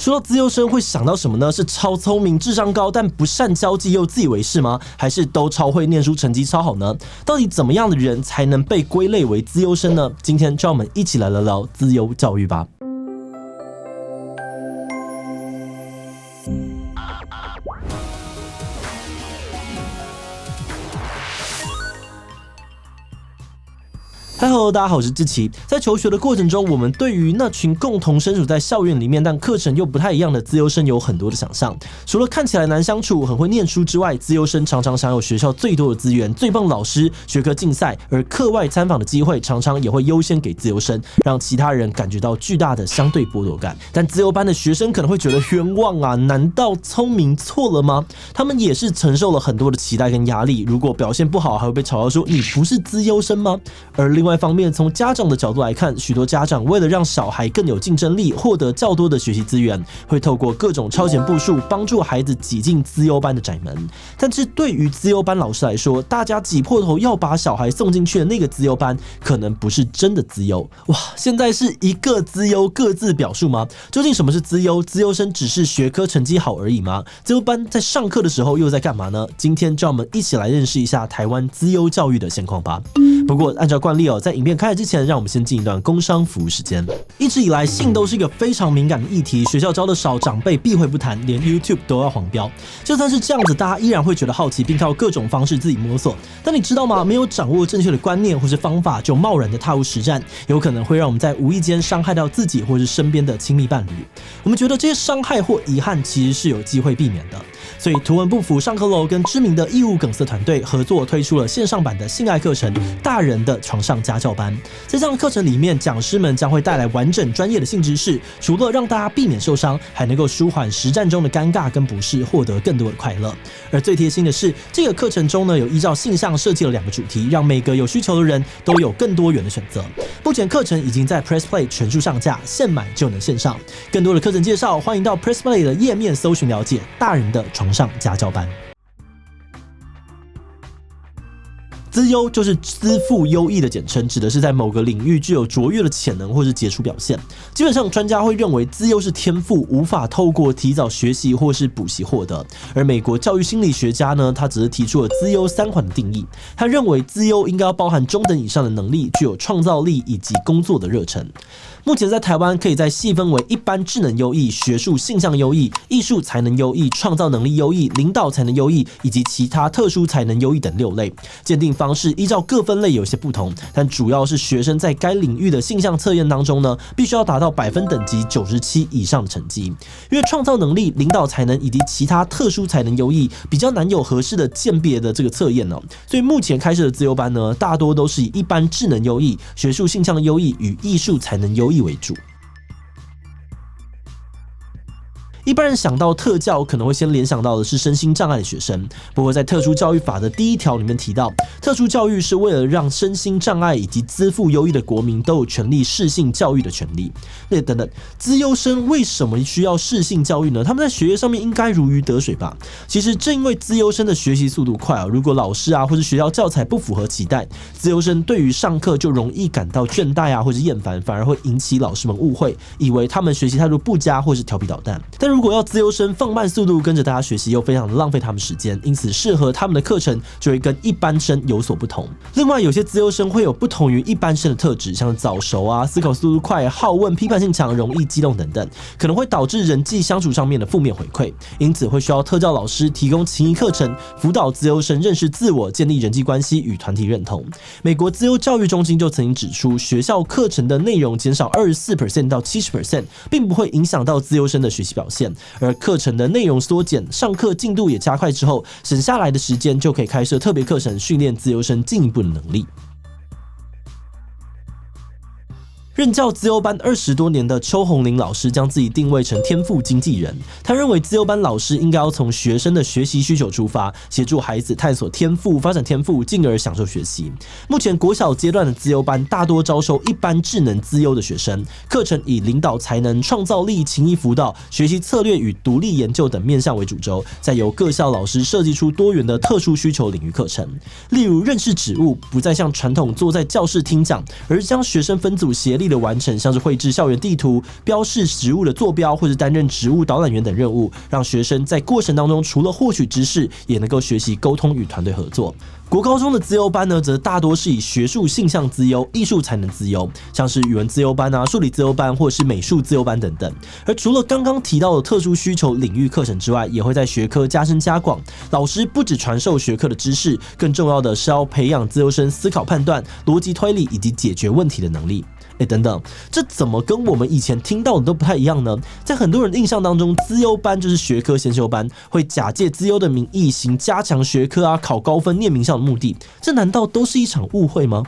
说到资优生会想到什么呢？是超聪明、智商高但不善交际又自以为是吗？还是都超会念书、成绩超好呢？到底怎么样的人才能被归类为资优生呢？今天就让我们一起来聊聊资优教育吧。Hello， 大家好，我是志祺。在求学的过程中，我们对于那群共同身处在校园里面，但课程又不太一样的资优生有很多的想象。除了看起来难相处、很会念书之外，资优生常常享有学校最多的资源、最棒老师、学科竞赛，而课外参访的机会常常也会优先给资优生，让其他人感觉到巨大的相对剥夺感。但资优班的学生可能会觉得冤枉啊，难道聪明错了吗？他们也是承受了很多的期待跟压力，如果表现不好，还会被嘲笑说你不是资优生吗？而另外一方面，从家长的角度来看，许多家长为了让小孩更有竞争力，获得较多的学习资源，会透过各种超前部署，帮助孩子挤进资优班的窄门。但是对于资优班老师来说，大家挤破头要把小孩送进去的那个资优班，可能不是真的资优。哇，现在是一个资优各自表述吗？究竟什么是资优？资优生只是学科成绩好而已吗？资优班在上课的时候又在干嘛呢？今天就让我们一起来认识一下台湾资优教育的现况吧。不过按照惯例在影片开始之前，让我们先进一段工商服务时间。一直以来，性都是一个非常敏感的议题，学校教的少，长辈避讳不谈，连 YouTube 都要黄标。就算是这样子，大家依然会觉得好奇，并靠各种方式自己摸索。但你知道吗？没有掌握正确的观念或是方法，就贸然的踏入实战，有可能会让我们在无意间伤害到自己或是身边的亲密伴侣。我们觉得这些伤害或遗憾其实是有机会避免的。所以图文不符上课楼跟知名的义务梗塞团队合作推出了线上版的性爱课程《大人的床上家教班》。在这样的课程里面，讲师们将会带来完整专业的性知识，除了让大家避免受伤，还能够舒缓实战中的尴尬跟不适，获得更多的快乐。而最贴心的是，这个课程中呢，有依照性向设计了2个主题，让每个有需求的人都有更多元的选择。目前课程已经在 PressPlay 全数上架，现买就能线上。更多的课程介绍，欢迎到 PressPlay 的页面搜寻了解大人的床上家教班。资优就是资赋优异的简称，指的是在某个领域具有卓越的潜能或是杰出表现。基本上，专家会认为资优是天赋，无法透过提早学习或是补习获得。而美国教育心理学家呢，他只是提出了资优3环的定义。他认为资优应该要包含中等以上的能力，具有创造力以及工作的热忱。目前在台湾可以再细分为一般智能优异、学术性向优异、艺术才能优异、创造能力优异、领导才能优异以及其他特殊才能优异等6类。鉴定方式依照各分类有些不同，但主要是学生在该领域的性向测验当中呢，必须要达到百分等级97以上的成绩。因为创造能力、领导才能以及其他特殊才能优异比较难有合适的鉴别的这个测验所以目前开设的资优班呢，大多都是以一般智能优异、学术性向优异与艺术才能优异为主。一般人想到特教，可能会先联想到的是身心障碍的学生。不过，在特殊教育法的第1条里面提到，特殊教育是为了让身心障碍以及资赋优异的国民都有权利适性教育的权利。那等等，资优生为什么需要适性教育呢？他们在学业上面应该如鱼得水吧？其实正因为资优生的学习速度快如果老师或是学校教材不符合期待，资优生对于上课就容易感到倦怠或是厌烦，反而会引起老师们误会，以为他们学习态度不佳或是调皮捣蛋。但如果要资优生放慢速度跟着大家学习，又非常浪费他们时间，因此适合他们的课程就会跟一般生有所不同。另外，有些资优生会有不同于一般生的特质，像早熟思考速度快、好问、批判性强、容易激动等等，可能会导致人际相处上面的负面回馈，因此会需要特教老师提供情谊课程，辅导资优生认识自我、建立人际关系与团体认同。美国资优教育中心就曾经指出，学校课程的内容减少24% 到70%，并不会影响到资优生的学习表现。而课程的内容缩减，上课进度也加快之后，省下来的时间就可以开设特别课程，训练资优生进一步的能力。任教资优班20多年的邱红玲老师将自己定位成天赋经纪人。他认为资优班老师应该要从学生的学习需求出发，协助孩子探索天赋、发展天赋，进而享受学习。目前国小阶段的资优班大多招收一般智能资优的学生，课程以领导才能、创造力、情谊辅导、学习策略与独立研究等面向为主轴，再由各校老师设计出多元的特殊需求领域课程。例如认识植物，不再像传统坐在教室听讲，而将学生分组协力力的完成，像是绘制校园地图、标示职务的坐标，或是担任职务导览员等任务，让学生在过程当中除了获取知识，也能够学习沟通与团队合作。国高中的资优班呢，则大多是以学术性向资优、艺术才能资优，像是语文资优班啊、数理资优班或是美术资优班等等。而除了刚刚提到的特殊需求领域课程之外，也会在学科加深加广。老师不只传授学科的知识，更重要的是要培养资优生思考判断、逻辑推理以及解决问题的能力。等等，这怎么跟我们以前听到的都不太一样呢？在很多人印象当中，资优班就是学科先修班，会假借资优的名义行加强学科啊、考高分、念名校的目的，这难道都是一场误会吗？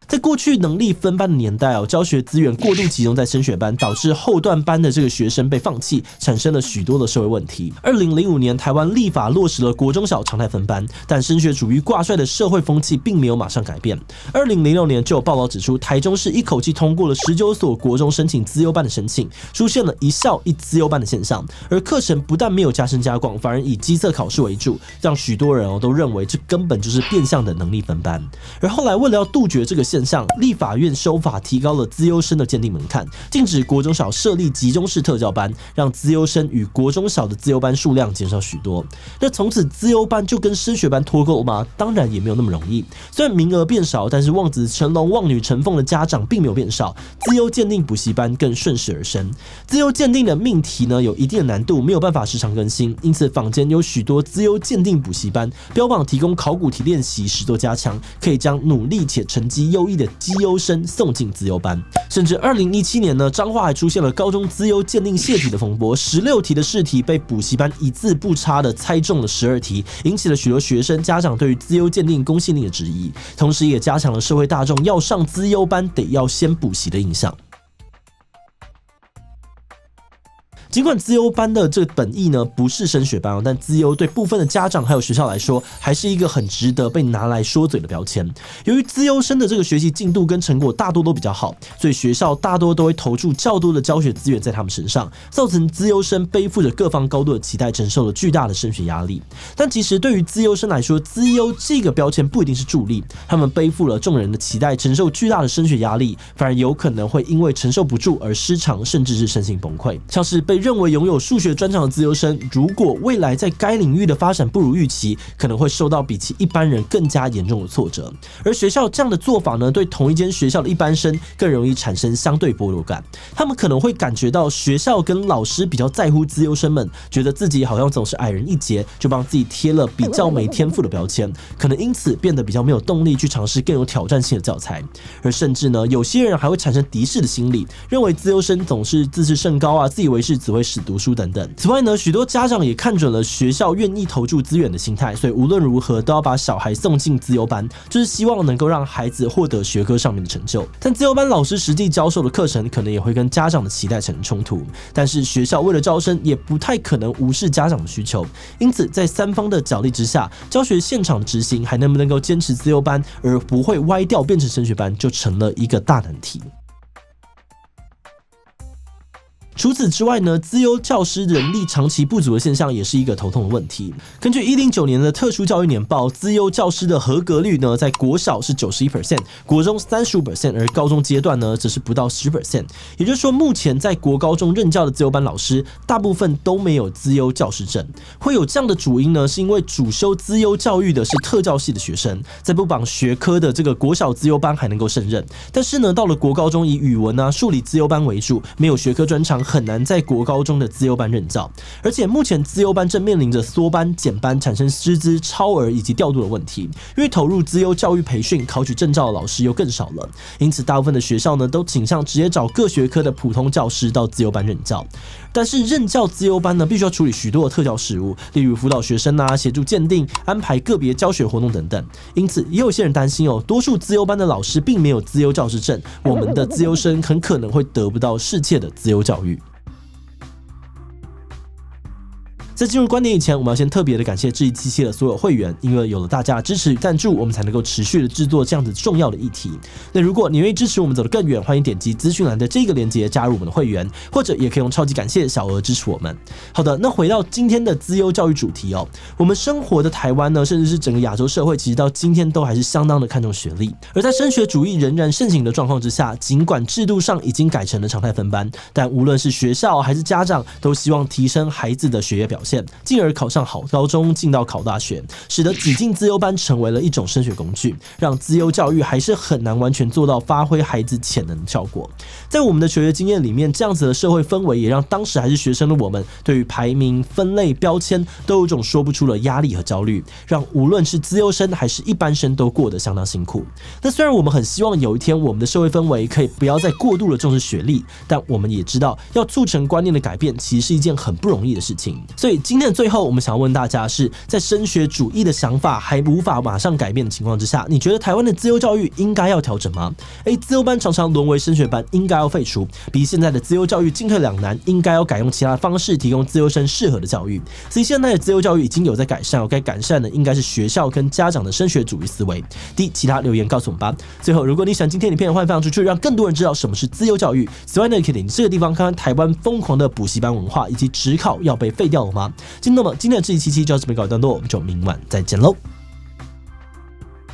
在过去能力分班的年代教学资源过度集中在升学班，导致后段班的这个学生被放弃，产生了许多的社会问题。2005年，台湾立法落实了国中小常态分班，但升学主义挂帅的社会风气并没有马上改变。2006年就有报道指出，台中市一口气通过了19所国中申请资优班的申请，出现了一校一资优班的现象，而课程不但没有加深加广，反而以基测考试为主，让许多人都认为这根本就是变相的能力分班。而后来为了要杜绝这个现象，立法院修法提高了资优生的鉴定门槛，禁止国中小设立集中式特教班，让资优生与国中小的资优班数量减少许多。那从此资优班就跟升学班脱钩吗？当然也没有那么容易。虽然名额变少，但是望子成龙、望女成凤的家长并没有变少，资优鉴定补习班更顺势而生。资优鉴定的命题呢有一定的难度，没有办法时常更新，因此坊间有许多资优鉴定补习班，标榜提供考古题练习、实作加强，可以将努力且成绩优异的绩优生送进资优班。甚至2017年呢，彰化还出现了高中资优鉴定泄题的风波，16题的试题被补习班一字不差的猜中了12题，引起了许多学生家长对于资优鉴定公信力的质疑，同时也加强了社会大众要上资优班得要先补习的印象。尽管资优班的这个本意呢不是升学班，但资优对部分的家长还有学校来说，还是一个很值得被拿来说嘴的标签。由于资优生的这个学习进度跟成果大多都比较好，所以学校大多都会投注较多的教学资源在他们身上，造成资优生背负着各方高度的期待，承受了巨大的升学压力。但其实对于资优生来说，资优这个标签不一定是助力，他们背负了众人的期待，承受巨大的升学压力，反而有可能会因为承受不住而失常，甚至是身心崩溃。像是被认为拥有数学专长的资优生，如果未来在该领域的发展不如预期，可能会受到比起一般人更加严重的挫折。而学校这样的做法呢，对同一间学校的一般生更容易产生相对剥夺感。他们可能会感觉到学校跟老师比较在乎资优生们，觉得自己好像总是矮人一截，就帮自己贴了比较没天赋的标签，可能因此变得比较没有动力去尝试更有挑战性的教材。而甚至呢，有些人还会产生敌视的心理，认为资优生总是自视甚高啊，自以为是，只会死读书等等。此外呢，许多家长也看准了学校愿意投注资源的心态，所以无论如何都要把小孩送进资优班，就是希望能够让孩子获得学科上面的成就。但资优班老师实际教授的课程可能也会跟家长的期待产生冲突，但是学校为了招生也不太可能无视家长的需求，因此在三方的角力之下，教学现场的执行还能不能够坚持资优班而不会歪掉变成升学班，就成了一个大难题。除此之外呢，资优教师人力长期不足的现象也是一个头痛的问题。根据109年的特殊教育年报，资优教师的合格率呢，在国小是 91%， 国中 35%， 而高中阶段呢，则是不到 10%。也就是说，目前在国高中任教的资优班老师，大部分都没有资优教师证。会有这样的主因呢，是因为主修资优教育的是特教系的学生，在不绑学科的这个国小资优班还能够胜任，但是呢，到了国高中以语文啊、数理资优班为主，没有学科专长，很难在国高中的资优班任教。而且目前资优班正面临着缩班、减班，产生师资超额以及调度的问题，因为投入资优教育培训、考取证照的老师又更少了，因此大部分的学校呢，都倾向直接找各学科的普通教师到资优班任教。但是任教资优班呢，必须要处理许多的特教事务，例如辅导学生啊、协助鉴定、安排个别教学活动等等。因此，也有些人担心多数资优班的老师并没有资优教师证，我们的资优生很可能会得不到适切的资优教育。在进入观点以前，我们要先特别的感谢志毅77的所有会员，因为有了大家的支持与赞助，我们才能够持续的制作这样子重要的议题。那如果你愿意支持我们走得更远，欢迎点击资讯栏的这个链接加入我们的会员，或者也可以用超级感谢小额支持我们。好的，那回到今天的资优教育主题哦，我们生活的台湾呢，甚至是整个亚洲社会，其实到今天都还是相当的看重学历。而在升学主义仍然盛行的状况之下，尽管制度上已经改成了常态分班，但无论是学校还是家长，都希望提升孩子的学业表现，进而考上好高中，进到考大学，使得挤进资优班成为了一种升学工具，让资优教育还是很难完全做到发挥孩子潜能的效果。在我们的求学经验里面，这样子的社会氛围也让当时还是学生的我们，对于排名、分类、标签都有一种说不出的压力和焦虑，让无论是资优生还是一般生都过得相当辛苦。那虽然我们很希望有一天我们的社会氛围可以不要再过度的重视学历，但我们也知道要促成观念的改变其实是一件很不容易的事情。所以今天的最后，我们想要问大家是在升学主义的想法还无法马上改变的情况之下，你觉得台湾的资优教育应该要调整吗？资优班常常沦为升学班，应该要废除。比现在的资优教育进退两难，应该要改用其他方式提供资优生适合的教育。所以现在的资优教育已经有在改善，该改善的应该是学校跟家长的升学主义思维。其他留言告诉我们吧。最后，如果你喜欢今天影片的话，欢迎分享出去，让更多人知道什么是资优教育。此外呢，也可以点这个地方看看台湾疯狂的补习班文化，以及指考要被废掉了吗？那么今天的志毅77就到这边告一段落，我们就明晚再见喽。